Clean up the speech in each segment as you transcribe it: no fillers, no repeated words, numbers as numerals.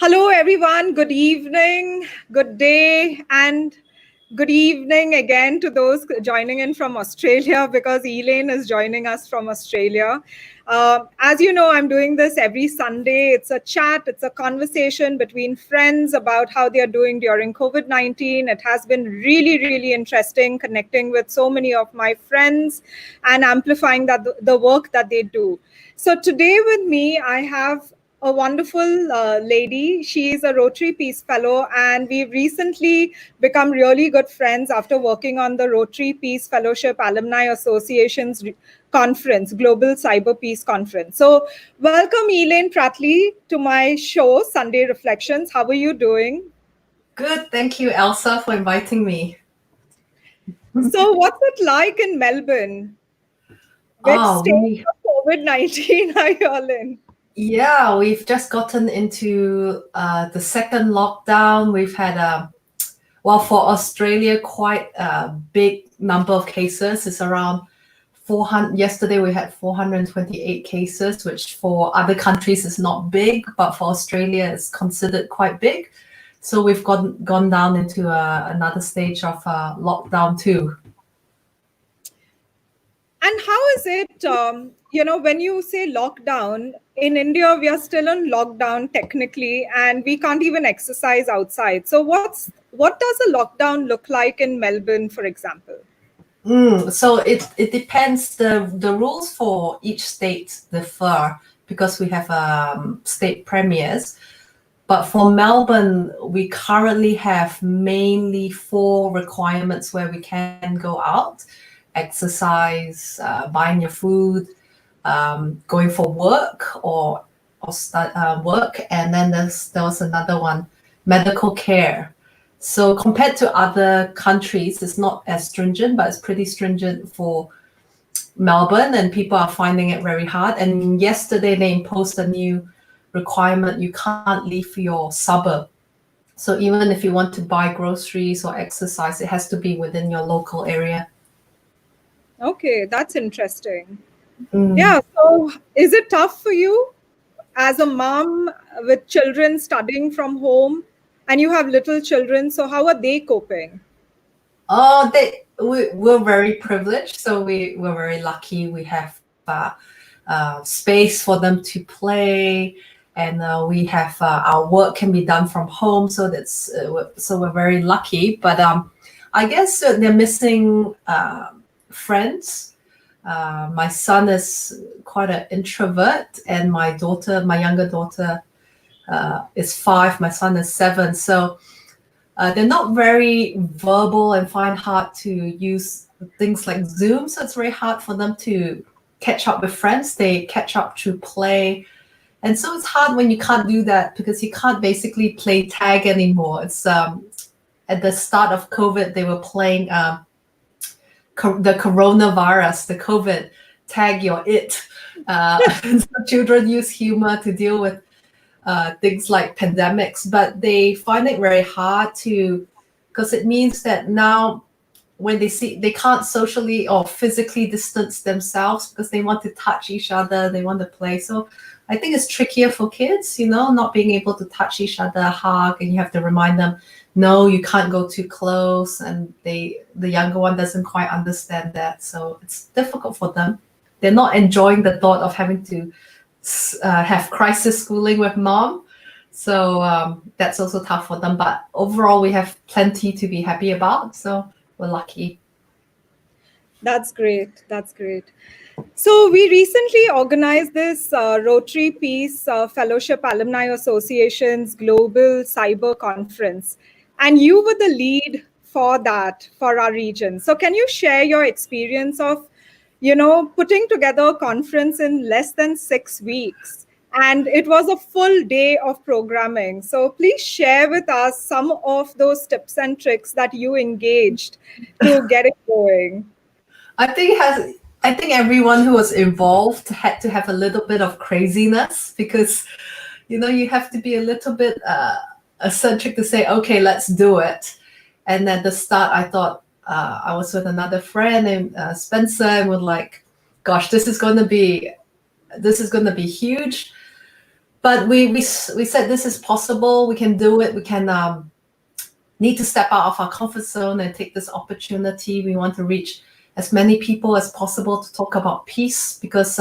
Hello, everyone. Good evening, good day, and good evening again to those joining in from Australia because Elaine is joining us from Australia. As you know, I'm doing this every Sunday. It's a chat, it's a conversation between friends about how they are doing during COVID-19. It has been really, really interesting connecting with so many of my friends and amplifying the work that they do. So today with me, I have a wonderful lady. She is a Rotary Peace Fellow, and we've recently become really good friends after working on the Rotary Peace Fellowship Alumni Association's conference, Global Cyber Peace Conference. So welcome, Elaine Pratley, to my show, Sunday Reflections. How are you doing? Good, thank you, Elsa, for inviting me. So what's it like in Melbourne? Which Oh, stage of COVID-19 are you all in? yeah, we've just gotten into the second lockdown. We've had, for Australia, quite a big number of cases. It's around 400. Yesterday, we had 428 cases, which for other countries is not big, but for Australia, it's considered quite big. So we've gone down into another stage of lockdown too. And how is it, when you say lockdown, in India, we are still on lockdown technically, and we can't even exercise outside. So what does a lockdown look like in Melbourne, for example? So it depends. The rules for each state differ because we have state premiers. But for Melbourne, we currently have mainly 4 requirements where we can go out: exercise, buying your food, going for work or work, and then there was another one, medical care. So compared to other countries, it's not as stringent, but it's pretty stringent for Melbourne, and people are finding it very hard. And yesterday they imposed a new requirement: you can't leave your suburb. So even if you want to buy groceries or exercise, it has to be within your local area. Okay, that's interesting. Mm. Yeah, so is it tough for you as a mom with children studying from home and you have little children? So how are they coping? Oh, we're very privileged, so we're very lucky. We have space for them to play, and we have our work can be done from home. So we're very lucky. But I guess they're missing friends. My son is quite an introvert, and my younger daughter, is 5. My son is 7. So they're not very verbal and find hard to use things like Zoom. So it's very hard for them to catch up with friends. They catch up through play. And so it's hard when you can't do that because you can't basically play tag anymore. It's at the start of COVID, they were playing the coronavirus, the COVID tag your it. So children use humor to deal with things like pandemics, but they find it very hard because it means that now when they can't socially or physically distance themselves because they want to touch each other, they want to play. So I think it's trickier for kids, not being able to touch each other, hug, and you have to remind them, no, you can't go too close. And the younger one doesn't quite understand that. So it's difficult for them. They're not enjoying the thought of having to have crisis schooling with mom. So that's also tough for them. But overall, we have plenty to be happy about. So we're lucky. That's great. That's great. So we recently organized this Rotary Peace Fellowship Alumni Association's Global Cyber Conference, and you were the lead for that for our region. So can you share your experience of, putting together a conference in less than 6 weeks? And it was a full day of programming. So please share with us some of those tips and tricks that you engaged to get it going. I think everyone who was involved had to have a little bit of craziness because you have to be a little bit eccentric to say, okay, let's do it. And at the start, I thought I was with another friend named Spencer, and we're like, gosh, this is going to be huge. but we said this is possible. We can do it. We can need to step out of our comfort zone and take this opportunity. We want to reach as many people as possible to talk about peace, because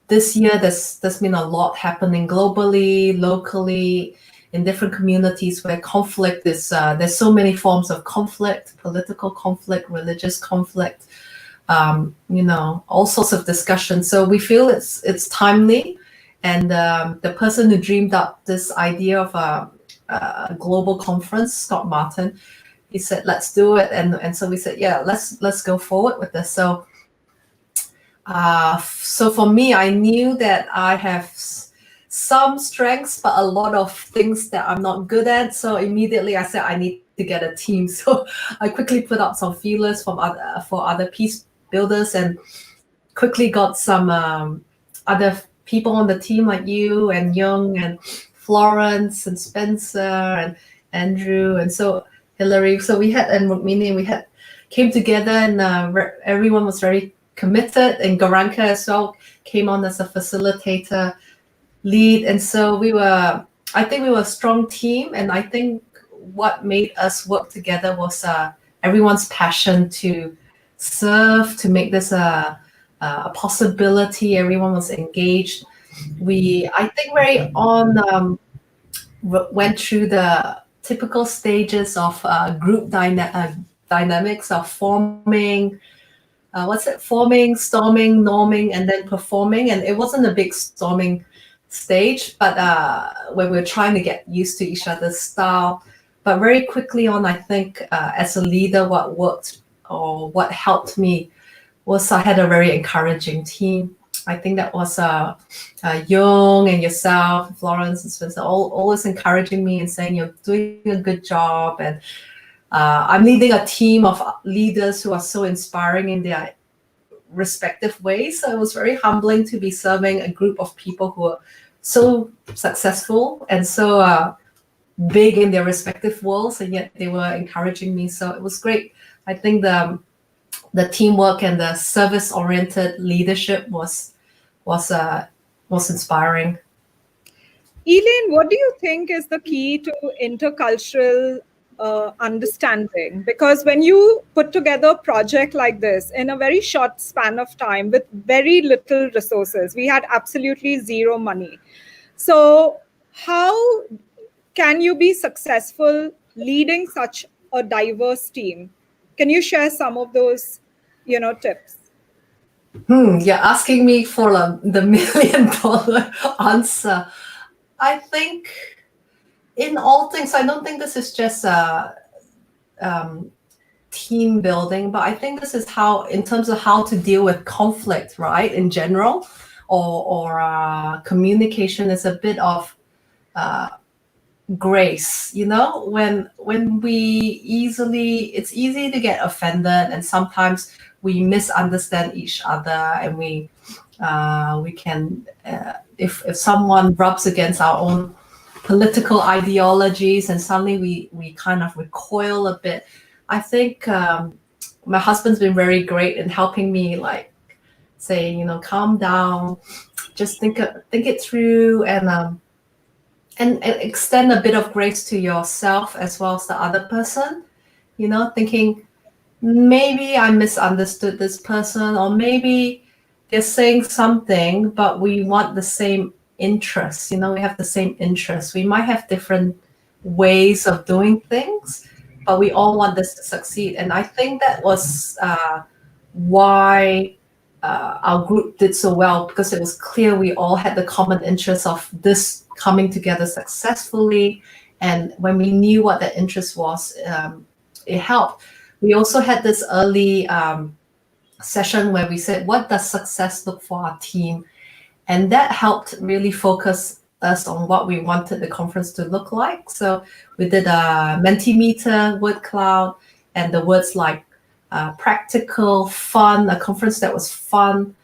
this year there's been a lot happening globally, locally, in different communities where conflict is, there's so many forms of conflict, political conflict, religious conflict, all sorts of discussions. So we feel it's timely. And the person who dreamed up this idea of a global conference, Scott Martin, he said, let's do it. And so we said, yeah, let's go forward with this. So for me, I knew that I have some strengths, but a lot of things that I'm not good at. So immediately I said, I need to get a team. So I quickly put out some feelers for other peace builders, and quickly got some other people on the team like you and Young and Florence and Spencer and Andrew, and so Hillary. So we had, and Rukmini, we had came together, and everyone was very committed, and Garanka as well came on as a facilitator lead. And so I think we were a strong team, and I think what made us work together was everyone's passion to serve, to make this a possibility. Everyone was engaged. I think very on went through the typical stages of group dynamics of forming, forming, storming, norming, and then performing. And it wasn't a big storming stage, but when we were trying to get used to each other's style. But very quickly on, I think as a leader, what worked or what helped me was I had a very encouraging team. I think that was Young and yourself, Florence and Spencer, always encouraging me and saying, you're doing a good job. And I'm leading a team of leaders who are so inspiring in their respective ways. So it was very humbling to be serving a group of people who are so successful and so big in their respective worlds, and yet they were encouraging me. So it was great. I think the teamwork and the service-oriented leadership was inspiring. Elaine, what do you think is the key to intercultural understanding? Because when you put together a project like this in a very short span of time with very little resources, we had absolutely zero money. So how can you be successful leading such a diverse team? Can you share some of those, tips? You're asking me for the $1 million answer. I think in all things, I don't think this is just team building, but I think this is how, in terms of how to deal with conflict, right, in general, or communication is a bit of grace. When it's easy to get offended, and sometimes we misunderstand each other, and we can if someone rubs against our own political ideologies, and suddenly we kind of recoil a bit. I think my husband's been very great in helping me, like saying, calm down, just think it through, and extend a bit of grace to yourself as well as the other person, thinking, maybe I misunderstood this person, or maybe they're saying something, but we want the same interests. We have the same interests. We might have different ways of doing things, but we all want this to succeed. And I think that was why our group did so well, because it was clear we all had the common interest of this coming together successfully. And when we knew what that interest was, it helped. We also had this early session where we said, what does success look for our team? And that helped really focus us on what we wanted the conference to look like. So we did a Mentimeter word cloud, and the words like practical, fun, a conference that was fun,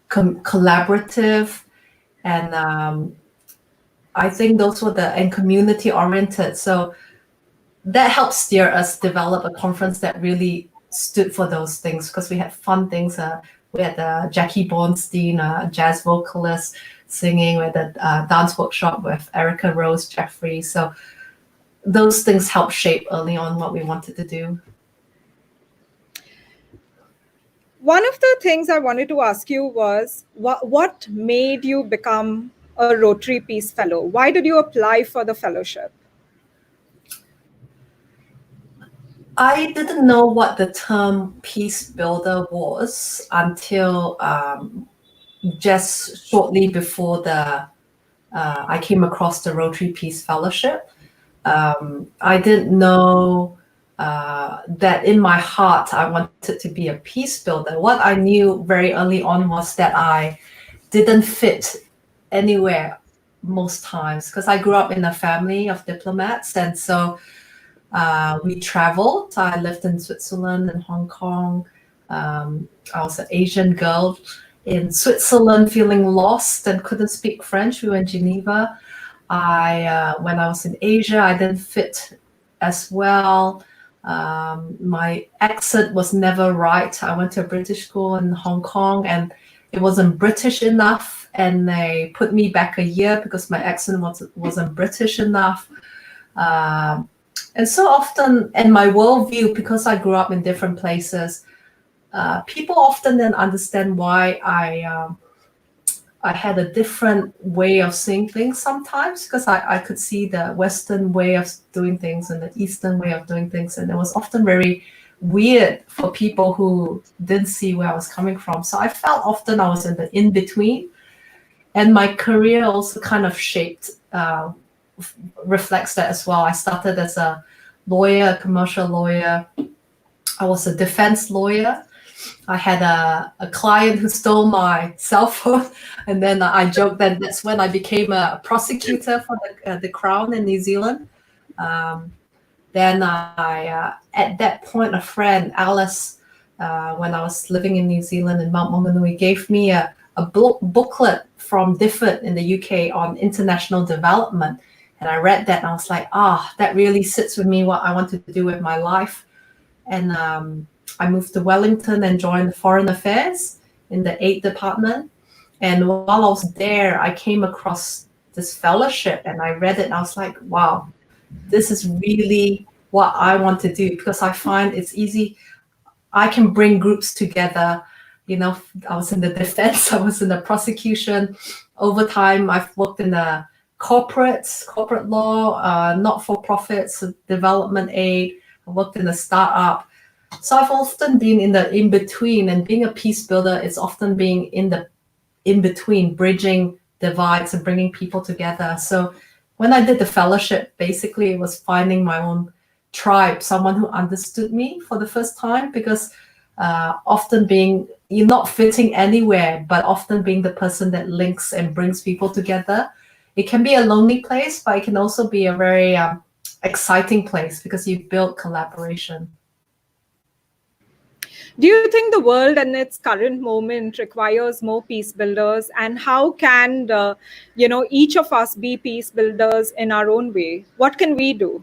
collaborative, and I think those were and community oriented. So that helped steer us develop a conference that really stood for those things, because we had fun things, We had Jackie Bornstein, a jazz vocalist, singing. We had a dance workshop with Erica Rose Jeffrey. So those things helped shape early on what we wanted to do. One of the things I wanted to ask you was what made you become a Rotary Peace Fellow? Why did you apply for the fellowship? I didn't know what the term peace builder was until just shortly before I came across the Rotary Peace Fellowship. I didn't know that in my heart I wanted to be a peace builder. What I knew very early on was that I didn't fit anywhere most times, because I grew up in a family of diplomats, and so we traveled. I lived in Switzerland and Hong Kong. I was an Asian girl in Switzerland feeling lost and couldn't speak French. We were in Geneva. When I was in Asia, I didn't fit as well. My accent was never right. I went to a British school in Hong Kong and it wasn't British enough. And they put me back a year because my accent wasn't British enough. And so often, and my worldview, because I grew up in different places, people often didn't understand why I had a different way of seeing things sometimes, because I could see the Western way of doing things and the Eastern way of doing things. And it was often very weird for people who didn't see where I was coming from. So I felt often I was in the in-between. And my career also kind of shaped, reflects that as well. I started as a lawyer, a commercial lawyer. I was a defense lawyer. I had a client who stole my cell phone, and then I joked that that's when I became a prosecutor for the Crown in New Zealand. Then at that point, a friend, Alice, when I was living in New Zealand in Mount Maunganui, gave me a booklet from DFID in the UK on international development. And I read that and I was like, that really sits with me, what I wanted to do with my life. And I moved to Wellington and joined Foreign Affairs in the Aid Department. And while I was there, I came across this fellowship and I read it and I was like, wow, this is really what I want to do, because I find it's easy. I can bring groups together. You know, I was in the defense, I was in the prosecution. Over time, I've worked in the corporate law, not-for-profits, development aid. I worked in a startup. So I've often been in the in-between, and being a peace builder is often being in the in-between, bridging divides and bringing people together. So when I did the fellowship, basically it was finding my own tribe, someone who understood me for the first time, because often you're not fitting anywhere, but often being the person that links and brings people together. It can be a lonely place, but it can also be a very exciting place because you build collaboration. Do you think the world in its current moment requires more peace builders, and how can each of us be peace builders in our own way? What can we do?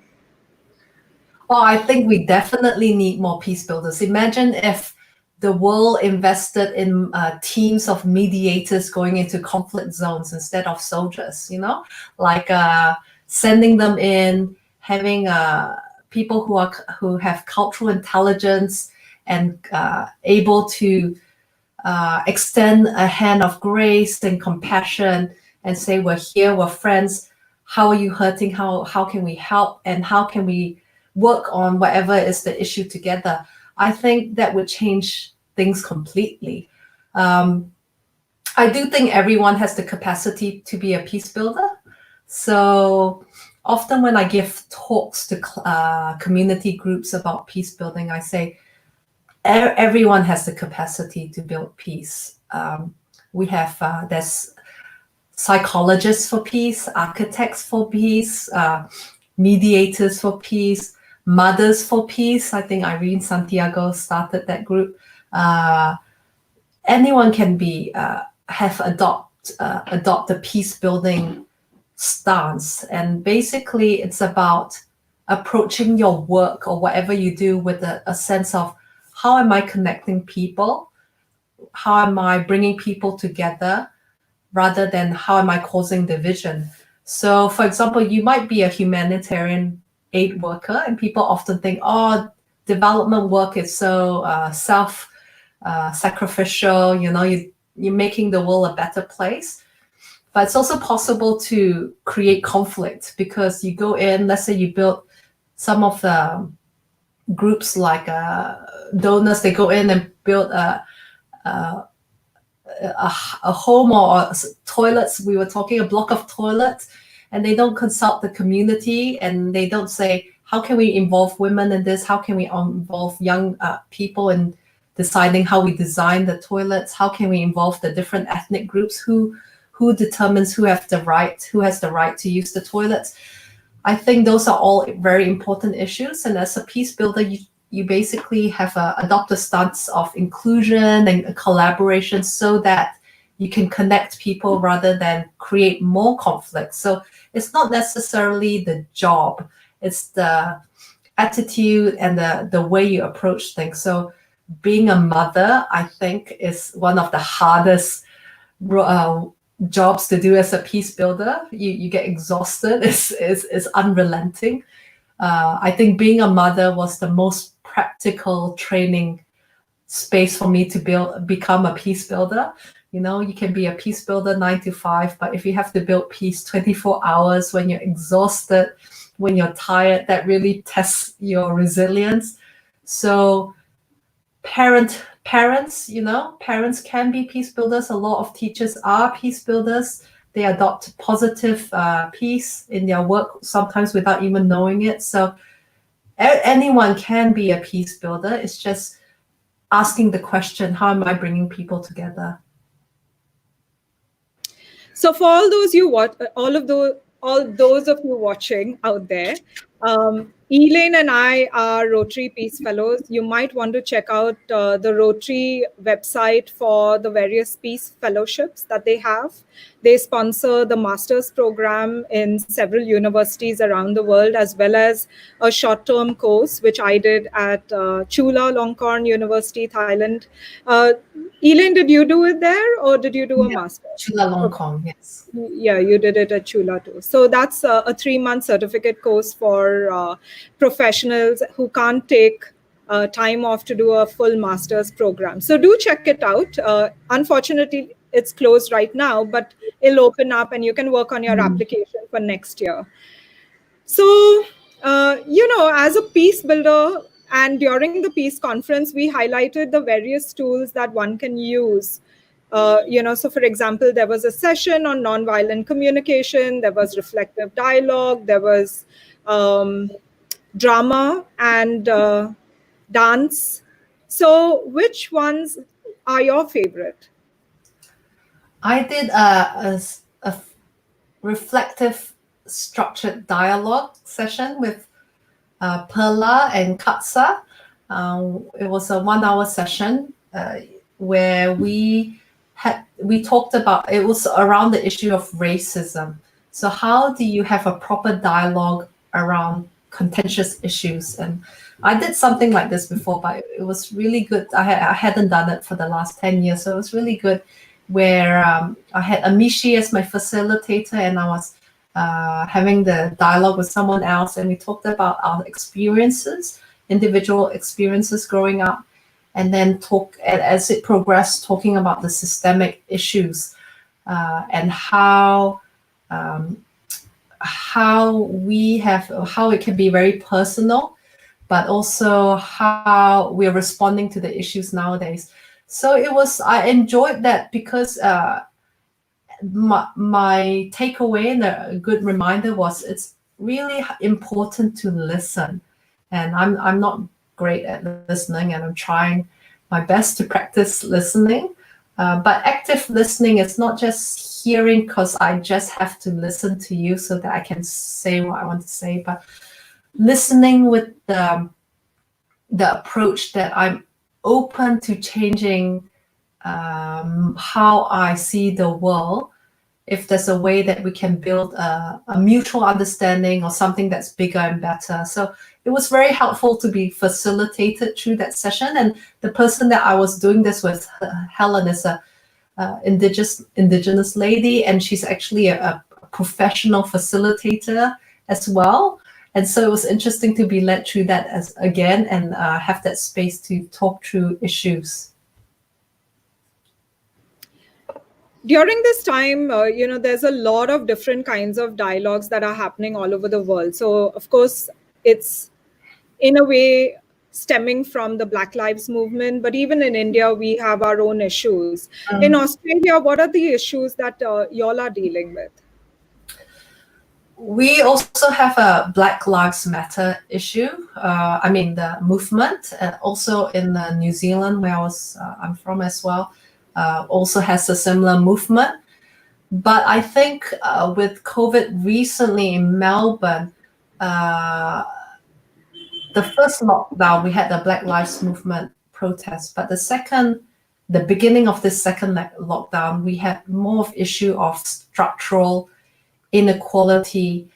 Oh, I think we definitely need more peace builders. Imagine if the world invested in teams of mediators going into conflict zones instead of soldiers, like sending them in, having people who have cultural intelligence and able to extend a hand of grace and compassion and say, we're here, we're friends. How are you hurting? How can we help? And how can we work on whatever is the issue together? I think that would change things completely. I do think everyone has the capacity to be a peace builder. So often when I give talks to community groups about peace building, I say, everyone has the capacity to build peace. We have, there's psychologists for peace, architects for peace, mediators for peace, mothers for peace. I think Irene Santiago started that group. Anyone can adopt a peace building stance. And basically it's about approaching your work or whatever you do with a sense of, how am I connecting people? how am I bringing people together rather than how am I causing division? So, for example, you might be a humanitarian aid worker, and people often think, oh, development work is so sacrificial, you're making the world a better place. But it's also possible to create conflict because you go in, let's say you build some of the groups like donors, they go in and build a home or toilets. We were talking a block of toilets, and they don't consult the community, and they don't say, how can we involve women in this? How can we involve young people in deciding how we design the toilets? How can we involve the different ethnic groups? Who determines who has the right to use the toilets? I think those are all very important issues. And as a peace builder, you basically have adopt a stance of inclusion and collaboration so that you can connect people rather than create more conflict. So it's not necessarily the job, it's the attitude and the way you approach things. So being a mother, I think, is one of the hardest jobs to do as a peace builder. You get exhausted. It's unrelenting. I think being a mother was the most practical training space for me to become a peace builder. You can be a peace builder 9 to 5, but if you have to build peace 24 hours when you're exhausted, when you're tired, that really tests your resilience. So parents can be peace builders. A lot of teachers are peace builders. They adopt positive peace in their work, sometimes without even knowing it. So anyone can be a peace builder. It's just asking the question, how am I bringing people together? So for all those of you watching out there, Elaine and I are Rotary Peace Fellows. You might want to check out the Rotary website for the various peace fellowships that they have. They sponsor the master's program in several universities around the world, as well as a short-term course, which I did at Chulalongkorn University, Thailand. Elaine, did you do it there, or did you do a master? Chulalongkorn, yes. Yeah, you did it at Chula too. So that's a 3-month certificate course for professionals who can't take time off to do a full master's program. So do check it out. Unfortunately, it's closed right now, but it'll open up and you can work on your application for next year. So, as a peace builder, and during the peace conference, we highlighted the various tools that one can use. So for example, there was a session on nonviolent communication, there was reflective dialogue, there was drama and dance. So which ones are your favorite? I did a reflective structured dialogue session with Perla and Katsa. It was a 1-hour session where we talked about, it was around the issue of racism. So how do you have a proper dialogue around contentious issues? And I did something like this before, but it was really good. I hadn't done it for the last 10 years, so it was really good, where I had Amishi as my facilitator, and I was having the dialogue with someone else, and we talked about our experiences, individual experiences growing up, and then as it progressed, talking about the systemic issues and how it can be very personal, but also how we're responding to the issues nowadays. So I enjoyed that because my takeaway and a good reminder was it's really important to listen. And I'm not great at listening, and I'm trying my best to practice listening. But active listening is not just hearing because I just have to listen to you so that I can say what I want to say, but listening with the approach that I'm open to changing how I see the world if there's a way that we can build a mutual understanding or something that's bigger and better. So it was very helpful to be facilitated through that session. And the person that I was doing this with, Helen, is a indigenous lady, and she's actually a professional facilitator as well. And so it was interesting to be led through that again and have that space to talk through issues. During this time, there's a lot of different kinds of dialogues that are happening all over the world. So, of course, it's in a way stemming from the Black Lives Movement, but even in India, we have our own issues. In Australia, what are the issues that y'all are dealing with? We also have a Black Lives Matter issue. The movement, also in New Zealand, where I'm from as well, also has a similar movement. But I think with COVID recently in Melbourne, the first lockdown, we had the Black Lives Movement protest, but the beginning of this second lockdown, we had more of issue of structural inequality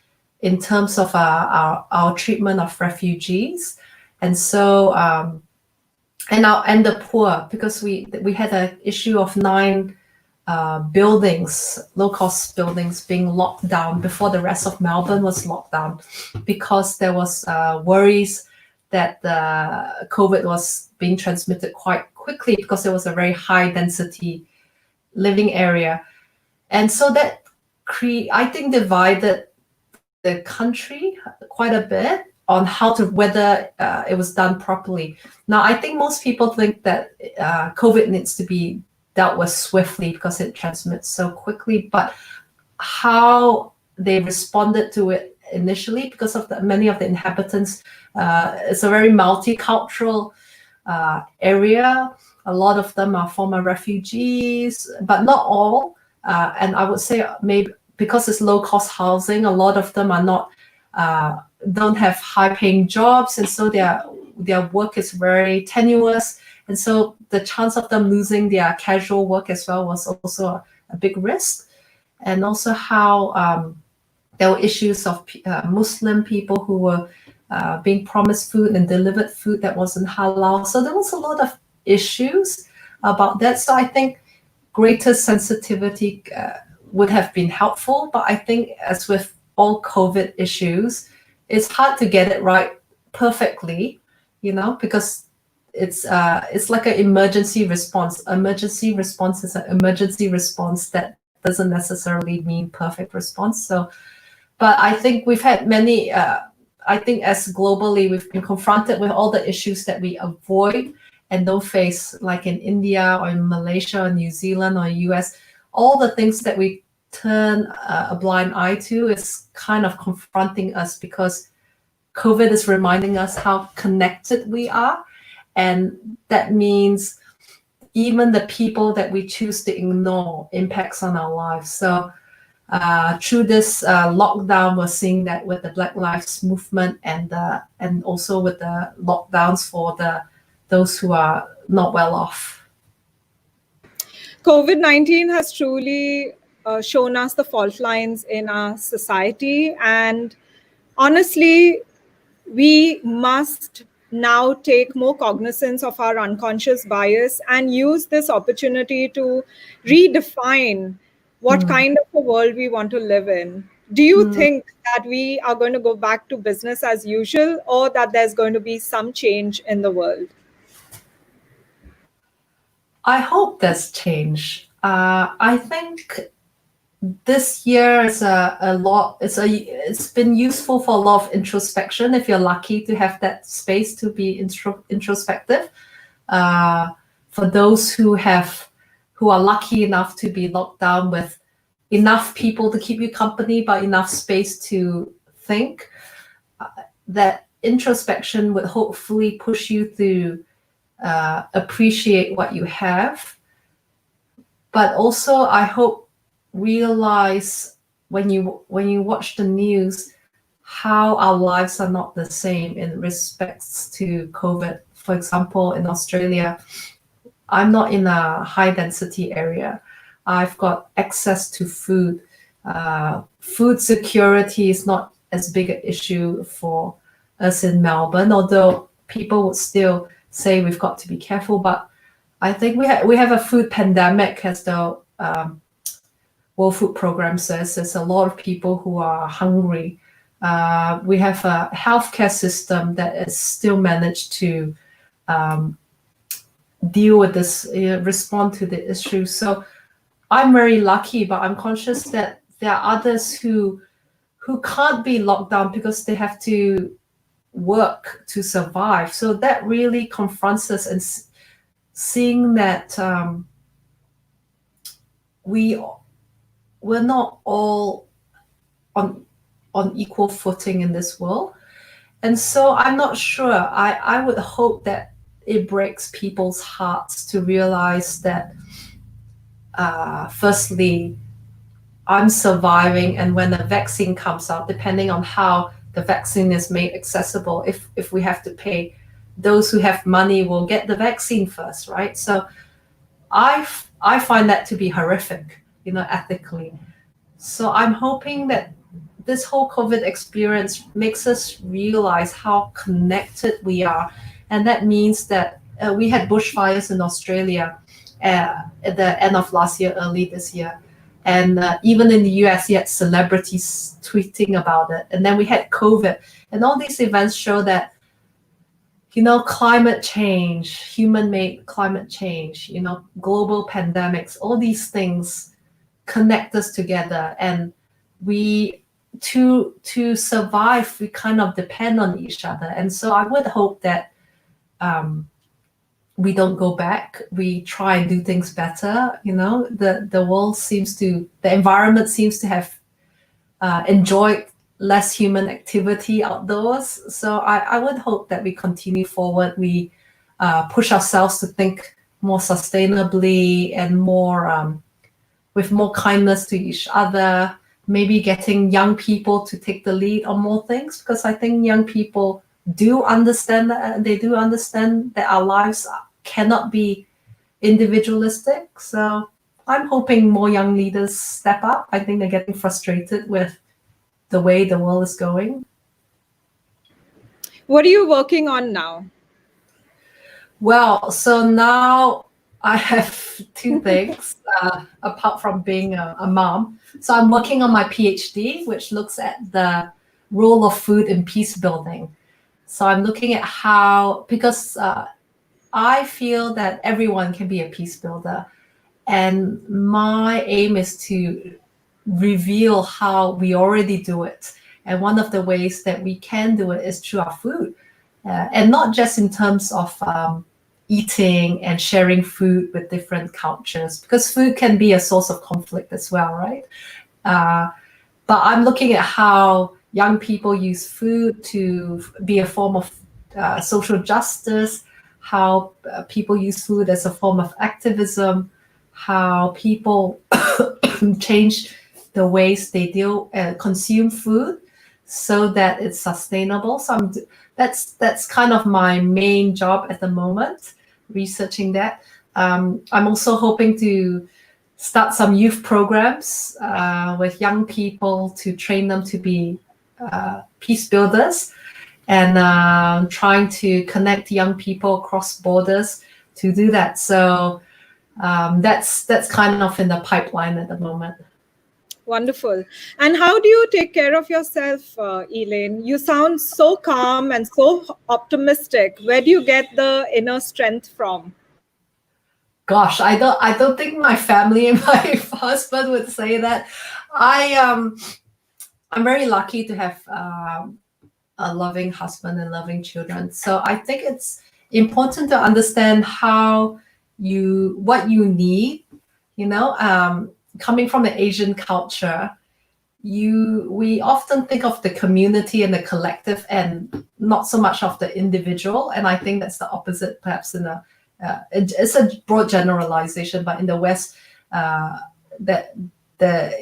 in terms of our treatment of refugees. And so, and the poor, because we had an issue of 9 buildings, low-cost buildings being locked down before the rest of Melbourne was locked down, because there was worries that the COVID was being transmitted quite quickly because there was a very high density living area. And so that I think divided the country quite a bit on whether it was done properly. Now, I think most people think that COVID needs to be dealt with swiftly because it transmits so quickly, but how they responded to it initially, because of many of the inhabitants, it's a very multicultural area. A lot of them are former refugees, but not all. And I would say maybe because it's low-cost housing, a lot of them are not don't have high-paying jobs, and so their work is very tenuous. And so the chance of them losing their casual work as well was also a big risk. And also how there were issues of Muslim people who were being promised food and delivered food that wasn't halal. So there was a lot of issues about that. So I think greater sensitivity would have been helpful. But I think, as with all COVID issues, it's hard to get it right perfectly, because it's like an emergency response. Emergency response is an emergency response that doesn't necessarily mean perfect response. So, but I think we've had many, I think as globally, we've been confronted with all the issues that we avoid and don't face, like in India or in Malaysia or New Zealand or US. All the things that we turn a blind eye to is kind of confronting us, because COVID is reminding us how connected we are. And that means even the people that we choose to ignore impacts on our lives. So through this lockdown, we're seeing that with the Black Lives Movement and also with the lockdowns for those who are not well off. COVID-19 has truly shown us the fault lines in our society. And honestly, we must now take more cognizance of our unconscious bias and use this opportunity to redefine what kind of a world we want to live in. Do you think that we are going to go back to business as usual, or that there's going to be some change in the world? I hope there's change. I think this year is a lot. It's been useful for a lot of introspection. If you're lucky to have that space to be introspective, for those who are lucky enough to be locked down with enough people to keep you company, but enough space to think, that introspection would hopefully push you to appreciate what you have, but also I hope realize when you watch the news how our lives are not the same in respects to COVID. For example, in Australia, I'm not in a high density area. I've got access to food. Food security is not as big an issue for us in Melbourne, although people would still say we've got to be careful. But I think we have a food pandemic, as the World Food Program says. There's a lot of people who are hungry. We have a healthcare system that is still managed to deal with this, respond to the issue. So I'm very lucky, but I'm conscious that there are others who can't be locked down because they have to work to survive. So that really confronts us, and seeing that we're not all on equal footing in this world. And so I'm not sure. I would hope that it breaks people's hearts to realize that firstly, I'm surviving, and when a vaccine comes out, depending on how the vaccine is made accessible, if we have to pay, those who have money will get the vaccine first, right? So I find that to be horrific, ethically. So I'm hoping that this whole COVID experience makes us realize how connected we are. And that means that we had bushfires in Australia at the end of last year, early this year. And even in the US, you had celebrities tweeting about it. And then we had COVID. And all these events show that, climate change, human-made climate change, global pandemics, all these things connect us together. And to survive, we kind of depend on each other. And so I would hope that we don't go back. We try and do things better. The world the environment seems to have enjoyed less human activity outdoors. So I would hope that we continue forward. We push ourselves to think more sustainably and more with more kindness to each other. Maybe getting young people to take the lead on more things, because I think young people do understand that. They do understand that our lives cannot be individualistic. So I'm hoping more young leaders step up. I think they're getting frustrated with the way the world is going. What are you working on now? Well, so now I have two things apart from being a mom. So I'm working on my PhD, which looks at the role of food in peace building. So I'm looking at how, because I feel that everyone can be a peace builder. And my aim is to reveal how we already do it. And one of the ways that we can do it is through our food. And not just in terms of eating and sharing food with different cultures, because food can be a source of conflict as well, right? But I'm looking at how young people use food to be a form of social justice, how people use food as a form of activism, how people change the ways they consume food so that it's sustainable. So that's kind of my main job at the moment, researching that. I'm also hoping to start some youth programs with young people to train them to be peace builders, and trying to connect young people across borders to do that. So that's kind of in the pipeline at the moment. Wonderful. And how do you take care of yourself, Elaine? You sound so calm and so optimistic. Where do you get the inner strength from? Gosh, I don't think my family and my husband would say that. I'm very lucky to have a loving husband and loving children. So I think it's important to understand what you need. Coming from the Asian culture, we often think of the community and the collective, and not so much of the individual. And I think that's the opposite, perhaps it's a broad generalization, but in the West,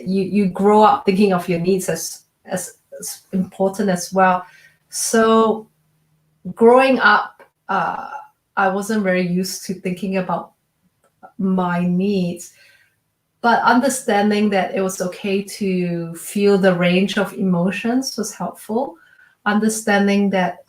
you grow up thinking of your needs as important as well. So growing up, I wasn't very used to thinking about my needs. but understanding that it was okay to feel the range of emotions was helpful. Understanding that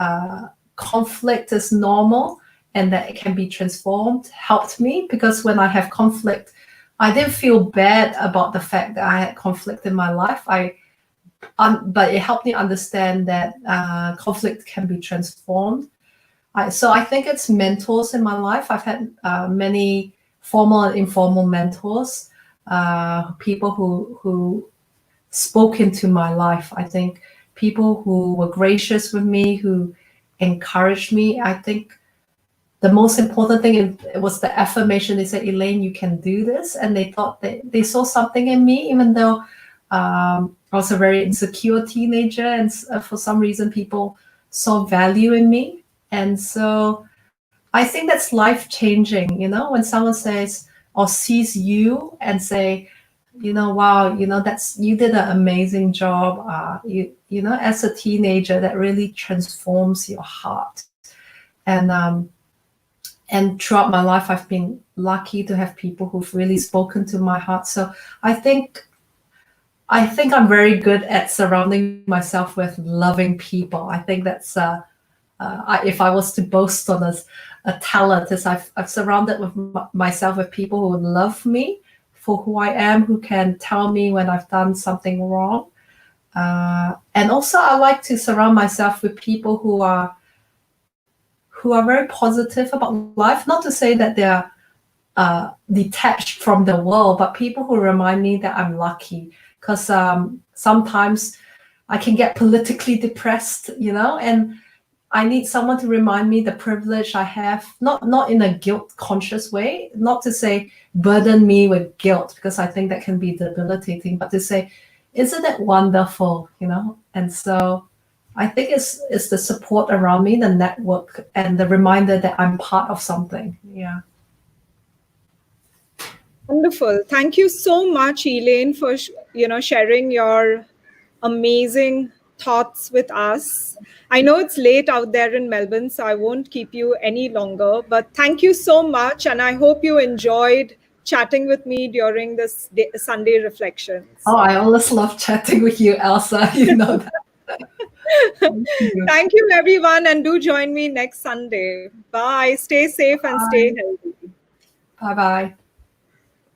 conflict is normal and that it can be transformed helped me, because when I have conflict, I didn't feel bad about the fact that I had conflict in my life. But it helped me understand that conflict can be transformed. So I think it's mentors in my life. I've had many formal and informal mentors, people who spoke into my life. I think people who were gracious with me, who encouraged me. I think the most important thing was the affirmation. They said, Elaine, you can do this. And they thought they saw something in me, even though I was a very insecure teenager. And for some reason, people saw value in me. And so I think that's life-changing, when someone says or sees you and say, wow, you did an amazing job. As a teenager, that really transforms your heart. And throughout my life, I've been lucky to have people who've really spoken to my heart. So I think I'm very good at surrounding myself with loving people. I think that's if I was to boast on a talent, is I've surrounded myself with people who love me for who I am, who can tell me when I've done something wrong. And also I like to surround myself with people who are very positive about life. Not to say that they're detached from the world, but people who remind me that I'm lucky. Because sometimes I can get politically depressed, and I need someone to remind me the privilege I have, not in a guilt-conscious way, not to say burden me with guilt, because I think that can be debilitating, but to say, isn't it wonderful, And so I think it's the support around me, the network, and the reminder that I'm part of something. Yeah. Wonderful. Thank you so much, Elaine, for sharing your amazing thoughts with us. I know it's late out there in Melbourne, so I won't keep you any longer. But thank you so much, and I hope you enjoyed chatting with me during this Sunday reflections. Oh, I always love chatting with you, Elsa. You know that. Thank you, everyone, and do join me next Sunday. Bye. Stay safe and stay healthy. Bye-bye.